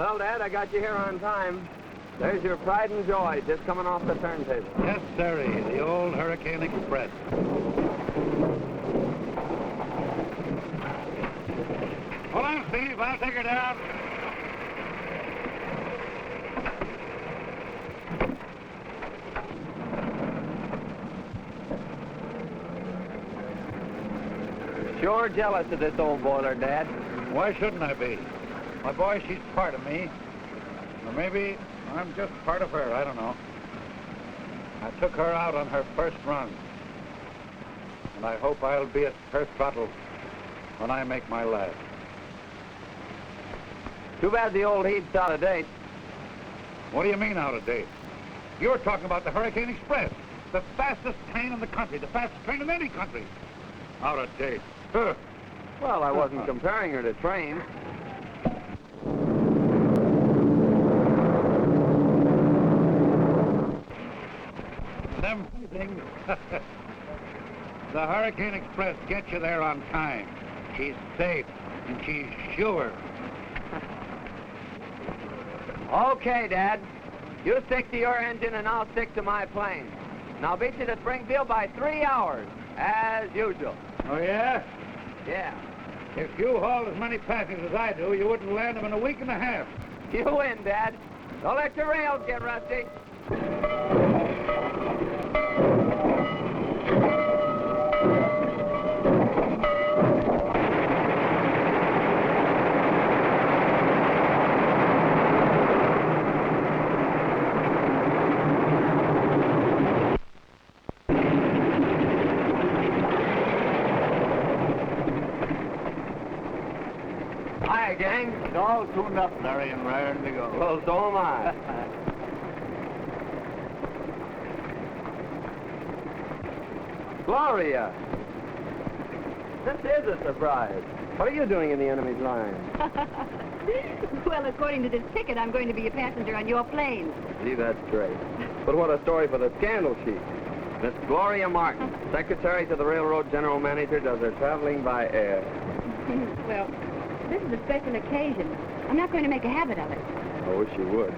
Well, Dad, I got you here on time. There's your pride and joy just coming off the turntable. Yes, sirree, the old Hurricane Express. Hold on, Steve. I'll take her down. Sure jealous of this old boiler, Dad. Why shouldn't I be? My boy, she's part of me. Or maybe I'm just part of her. I don't know. I took her out on her first run. And I hope I'll be at her throttle when I make my last. Too bad the old heat's out of date. What do you mean out of date? You're talking about the Hurricane Express. The fastest train in the country. The fastest train in any country. Out of date. Huh. Well, I wasn't comparing her to trains. Them things. The Hurricane Express gets you there on time. She's safe, and she's sure. Okay, Dad. You stick to your engine, and I'll stick to my plane. And I'll beat you to Springfield by 3 hours, as usual. Oh, yeah? Yeah. If you hauled as many passengers as I do, you wouldn't land them in a week and a half. You win, Dad. Don't let your rails get rusty. Hi, gang. It's all tuned up, Larry, and raring to go. Well, so am I. Gloria! This is a surprise. What are you doing in the enemy's line? Well, according to this ticket, I'm going to be a passenger on your plane. Gee, that's great. But what a story for the scandal sheet. Miss Gloria Martin, secretary to the railroad general manager, does her traveling by air. Well, this is a special occasion. I'm not going to make a habit of it. I wish you would.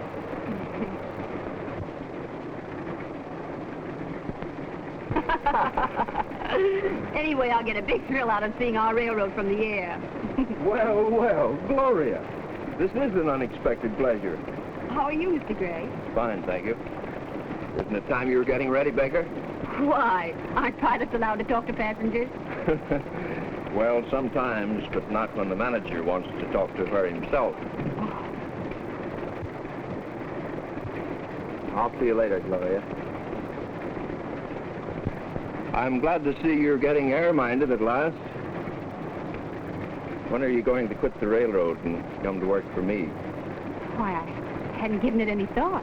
Anyway, I'll get a big thrill out of seeing our railroad from the air. Well, well, Gloria. This is an unexpected pleasure. How are you, Mr. Gray? Fine, thank you. Isn't it time you were getting ready, Baker? Why? Aren't pilots allowed to talk to passengers? Well, sometimes, but not when the manager wants to talk to her himself. I'll see you later, Gloria. I'm glad to see you're getting air-minded at last. When are you going to quit the railroad and come to work for me? Why, I hadn't given it any thought.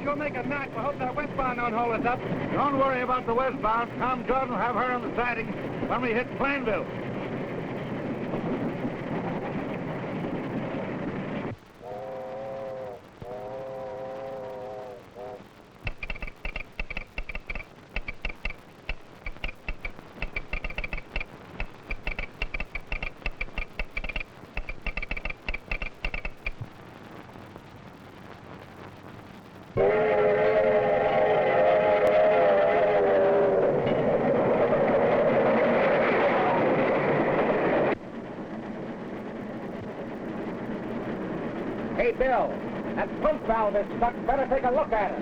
You'll make a knack. I hope that westbound don't hold us up. Don't worry about the westbound. Tom Jordan will have her on the siding when we hit Plainville. Hey, Bill, that pump valve is stuck. Better take a look at it.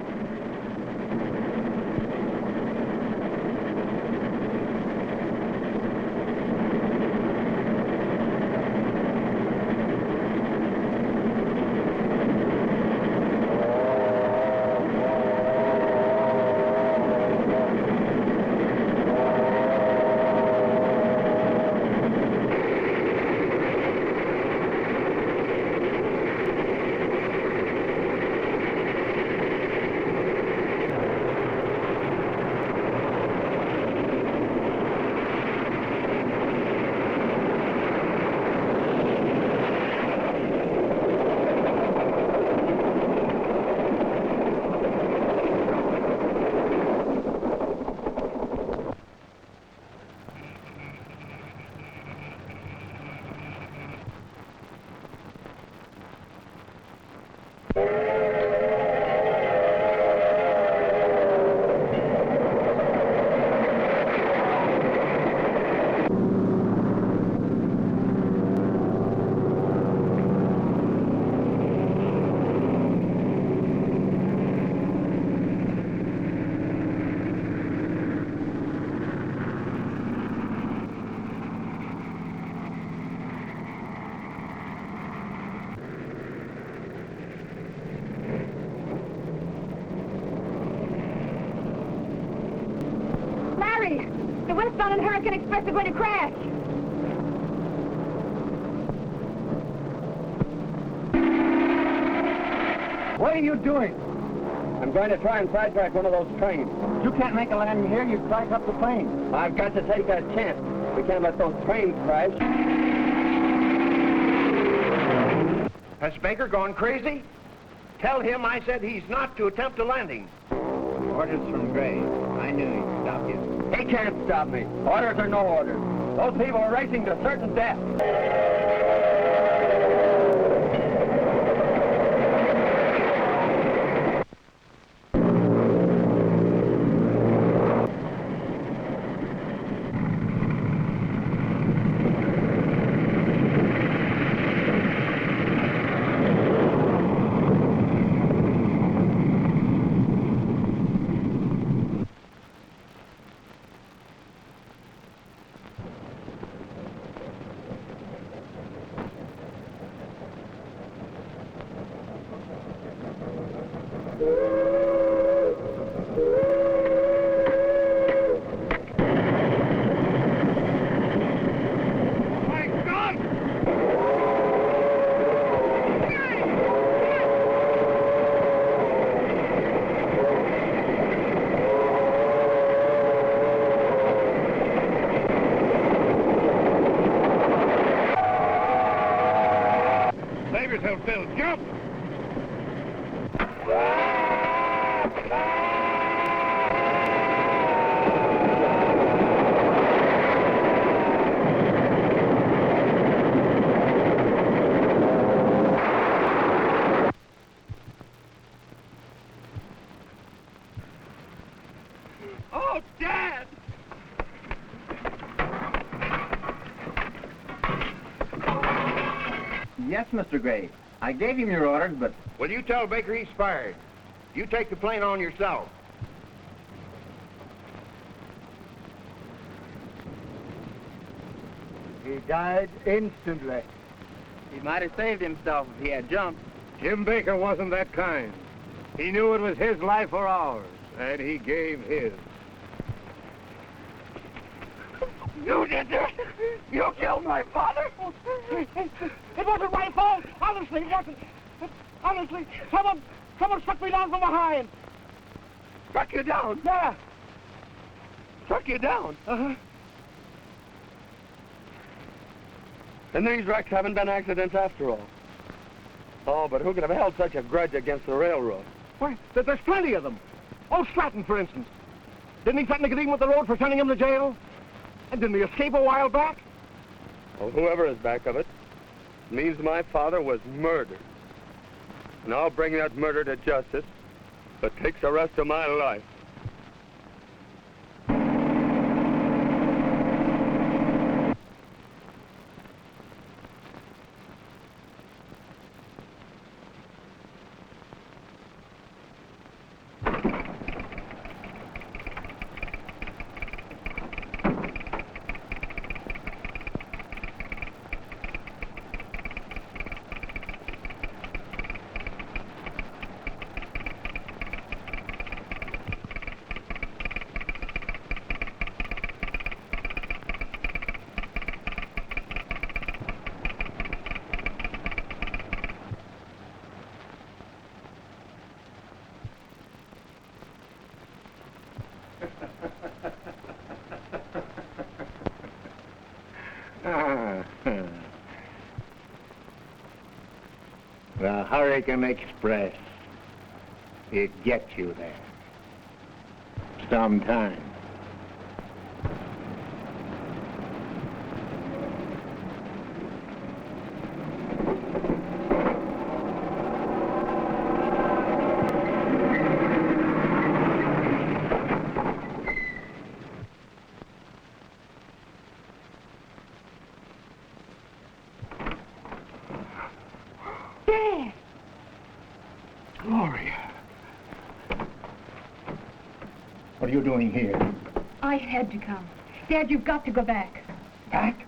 down and Hurricane Express are going to crash. What are you doing? I'm going to try and sidetrack one of those trains. You can't make a landing here. You crash up the plane. I've got to take that chance. We can't let those trains crash. Has Baker gone crazy? Tell him I said he's not to attempt a landing. Orders from Gray. I knew he'd stop you. He can't stop me. Orders or no orders. Those people are racing to certain death. Save yourself, Bill. Jump! Oh, Dad! Yes, Mr. Gray. I gave him your orders, but... Well, you tell Baker he's fired. You take the plane on yourself. He died instantly. He might have saved himself if he had jumped. Jim Baker wasn't that kind. He knew it was his life or ours, and he gave his. You did this! You killed my father! It wasn't my fault. Honestly, it wasn't. Honestly, someone struck me down from behind. Struck you down? Yeah. Struck you down? Uh-huh. And these wrecks haven't been accidents after all. Oh, but who could have held such a grudge against the railroad? Why, there's plenty of them. Old Stratton, for instance. Didn't he threaten to get even with the road for sending him to jail? And didn't he escape a while back? Well, whoever is back of it means my father was murdered. And I'll bring that murder to justice if it takes the rest of my life. The Hurricane Express. It gets you there. Sometime. Dad! Gloria. What are you doing here? I had to come. Dad, you've got to go back. Back?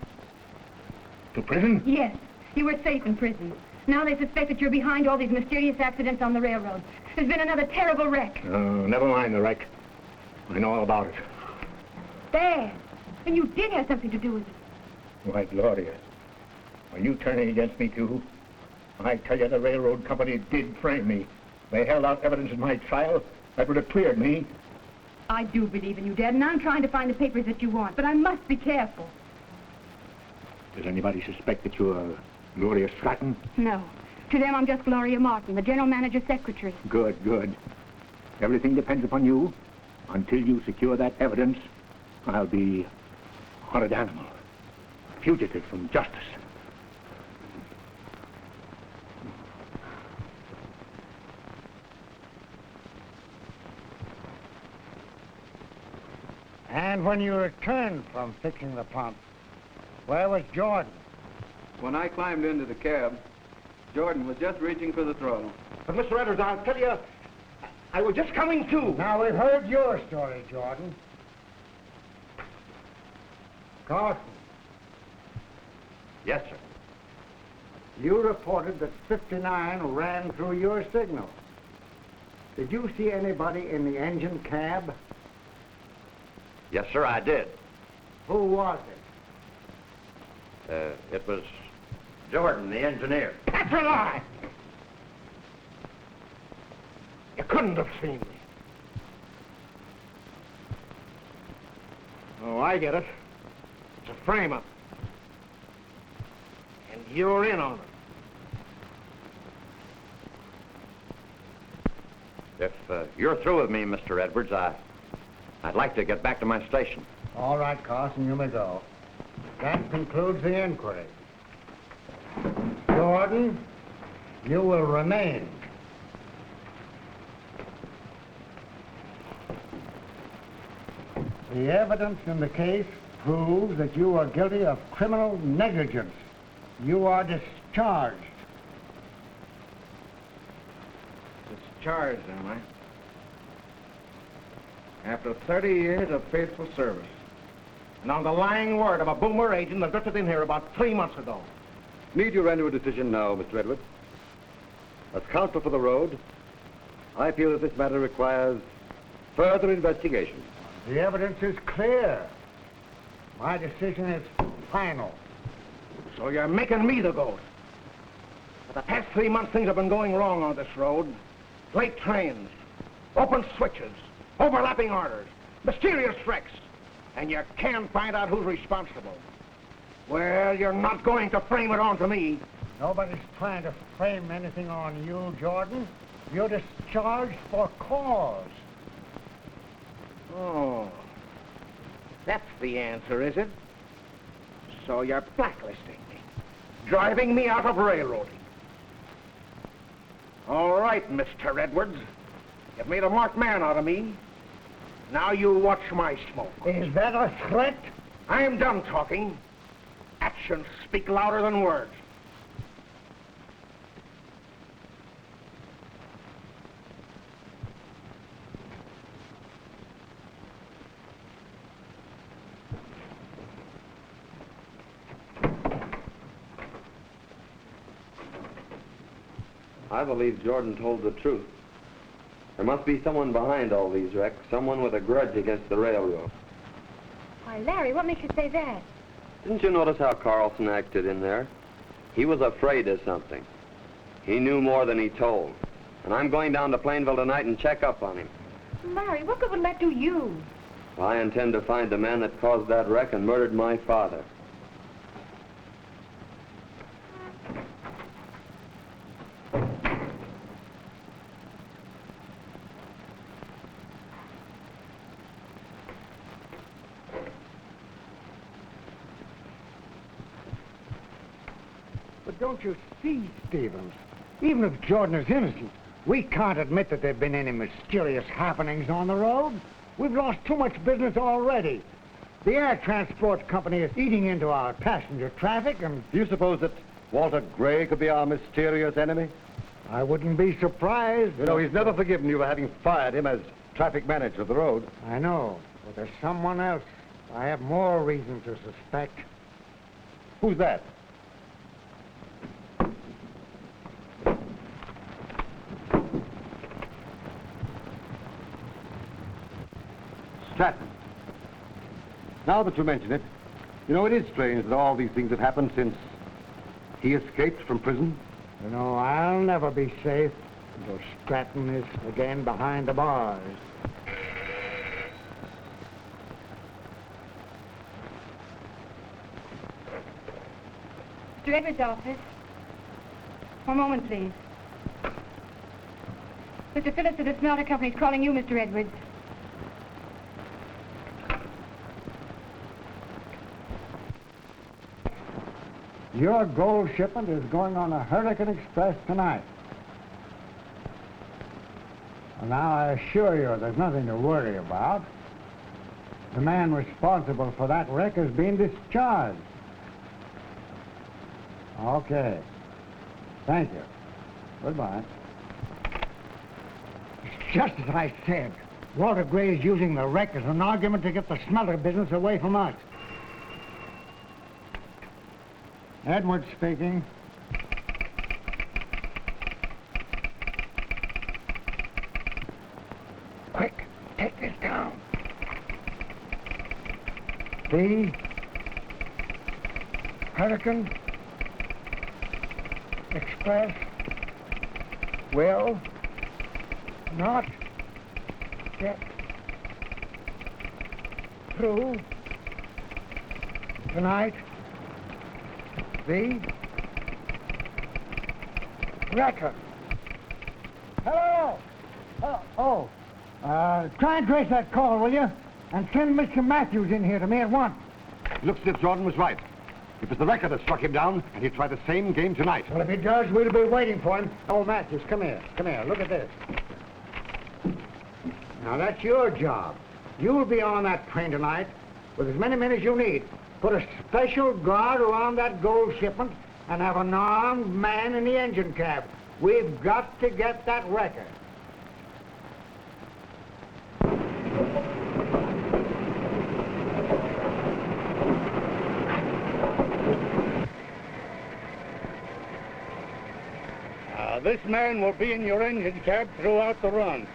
To prison? Yes. You were safe in prison. Now they suspect that you're behind all these mysterious accidents on the railroad. There's been another terrible wreck. Never mind the wreck. I know all about it. Dad! And you did have something to do with it. Why, Gloria, are you turning against me, too? I tell you, the railroad company did frame me. They held out evidence in my trial that would have cleared me. I do believe in you, Dad, and I'm trying to find the papers that you want, but I must be careful. Does anybody suspect that you're Gloria Stratton? No. To them, I'm just Gloria Martin, the general manager's secretary. Good, good. Everything depends upon you. Until you secure that evidence, I'll be a horrid animal, a fugitive from justice. And when you returned from fixing the pump, where was Jordan? When I climbed into the cab, Jordan was just reaching for the throttle. But, Mr. Edwards, I'll tell you, I was just coming to. Now, we've heard your story, Jordan. Carson, Yes, sir. you reported that 59 ran through your signal. Did you see anybody in the engine cab? Yes, sir, I did. Who was it? It was Jordan, the engineer. That's a lie! You couldn't have seen me. Oh, I get it. It's a frame-up. And you're in on it. If you're through with me, Mr. Edwards, I'd like to get back to my station. All right, Carson, you may go. That concludes the inquiry. Jordan, you will remain. The evidence in the case proves that you are guilty of criminal negligence. You are discharged. Discharged, am I? After 30 years of faithful service. And on the lying word of a boomer agent that drifted in here about 3 months ago. Need you render a decision now, Mr. Edwards? As counsel for the road, I feel that this matter requires further investigation. The evidence is clear. My decision is final. So you're making me the ghost. For the past 3 months, things have been going wrong on this road. Late trains, open switches, overlapping orders, mysterious wrecks. And you can't find out who's responsible. Well, you're not going to frame it onto me. Nobody's trying to frame anything on you, Jordan. You're discharged for cause. Oh, that's the answer, is it? So you're blacklisting me, driving me out of railroading. All right, Mr. Edwards. You've made a marked man out of me. Now you watch my smoke. Is that a threat? I am done talking. Actions speak louder than words. I believe Jordan told the truth. There must be someone behind all these wrecks, someone with a grudge against the railroad. Why, Larry, what makes you say that? Didn't you notice how Carlson acted in there? He was afraid of something. He knew more than he told. And I'm going down to Plainville tonight and check up on him. Larry, what good would that do you? I intend to find the man that caused that wreck and murdered my father. But don't you see, Stevens? Even if Jordan is innocent, we can't admit that there have been any mysterious happenings on the road. We've lost too much business already. The air transport company is eating into our passenger traffic, and Do you suppose that Walter Gray could be our mysterious enemy? I wouldn't be surprised. You know, he's never forgiven you for having fired him as traffic manager of the road. I know, but there's someone else I have more reason to suspect. Who's that? Stratton. Now that you mention it, you know, it is strange that all these things have happened since he escaped from prison. You know, I'll never be safe until Stratton is again behind the bars. Mr. Edwards' office. One moment, please. Mr. Phillips of the Smelter Company is calling you, Mr. Edwards. Your gold shipment is going on a Hurricane Express tonight. Well, now, I assure you, there's nothing to worry about. The man responsible for that wreck is being discharged. Okay. Thank you. Goodbye. It's just as I said. Walter Gray is using the wreck as an argument to get the smelter business away from us. Edwards speaking. Quick, take this down. The Hurricane Express will not get through tonight. The record. Hello? Try and trace that call, will you? And send Mr. Matthews in here to me at once. Looks as if Jordan was right. It was the wrecker that struck him down, and he'll try the same game tonight. Well, if he does, we'll be waiting for him. Oh, Matthews, come here. Come here. Look at this. Now, that's your job. You'll be on that train tonight with as many men as you need. Put a special guard around that gold shipment and have an armed man in the engine cab. We've got to get that wrecker. This man will be in your engine cab throughout the run.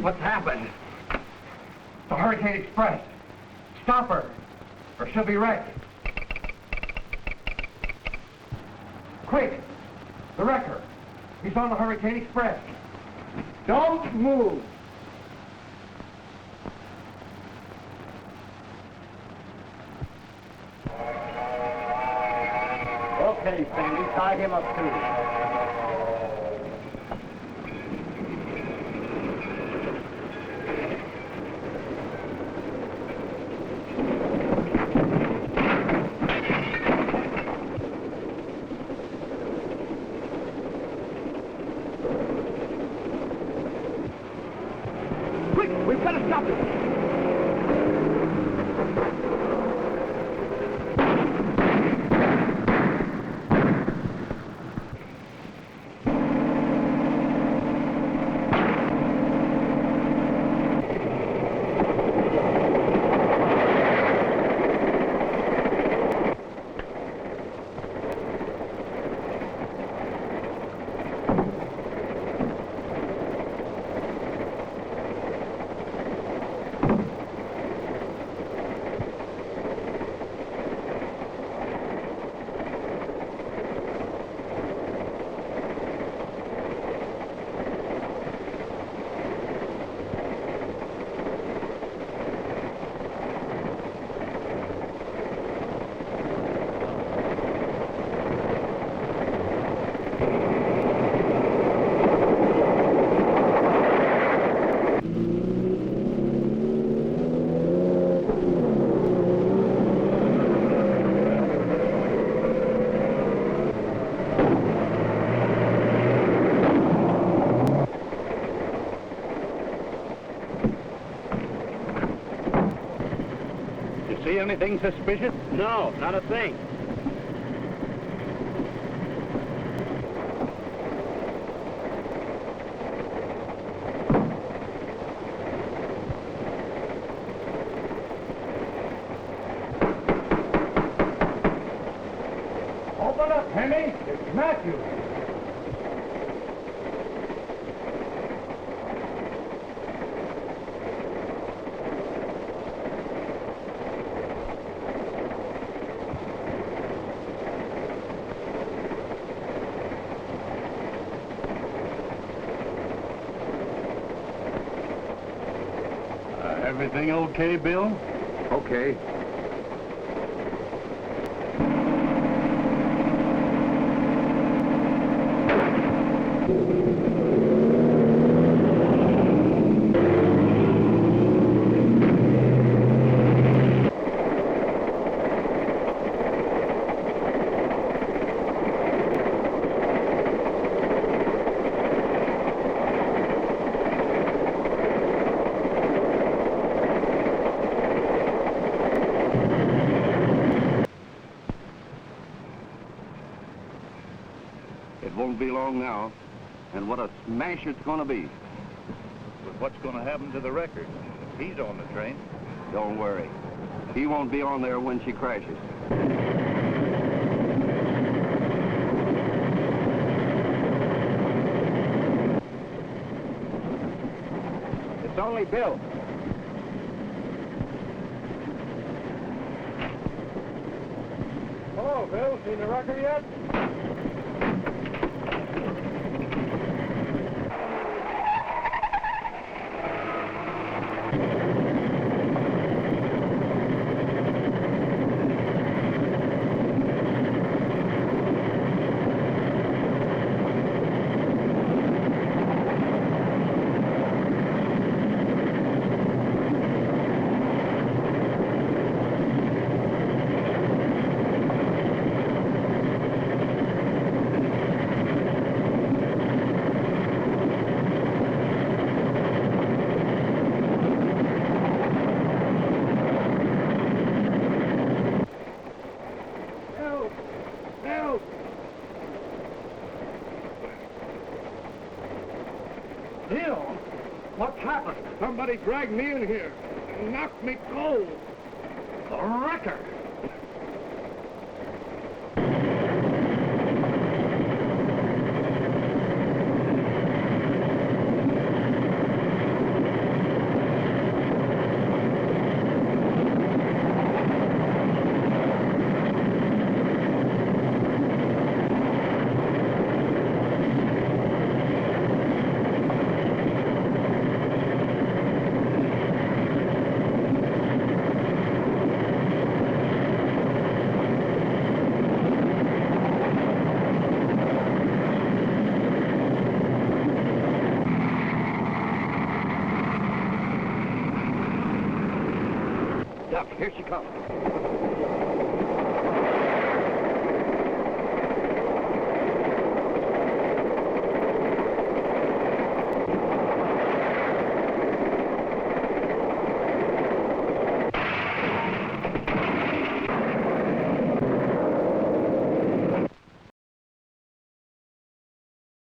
What's happened? The Hurricane Express. Stop her, or she'll be wrecked. Quick! The wrecker. He's on the Hurricane Express. Don't move! Okay, Sandy, tie him up too. We've got to stop it. anything suspicious? No, not a thing. Open up, Henry. It's Matthew. Everything okay, Bill? Okay. It won't be long now. And what a smash it's going to be. But what's going to happen to the record? He's on the train. Don't worry. He won't be on there when she crashes. It's only Bill. Hello, Bill. Seen the record yet? Bill, what's happened? Somebody dragged me in here and knocked me cold. The record. Doc, here she comes.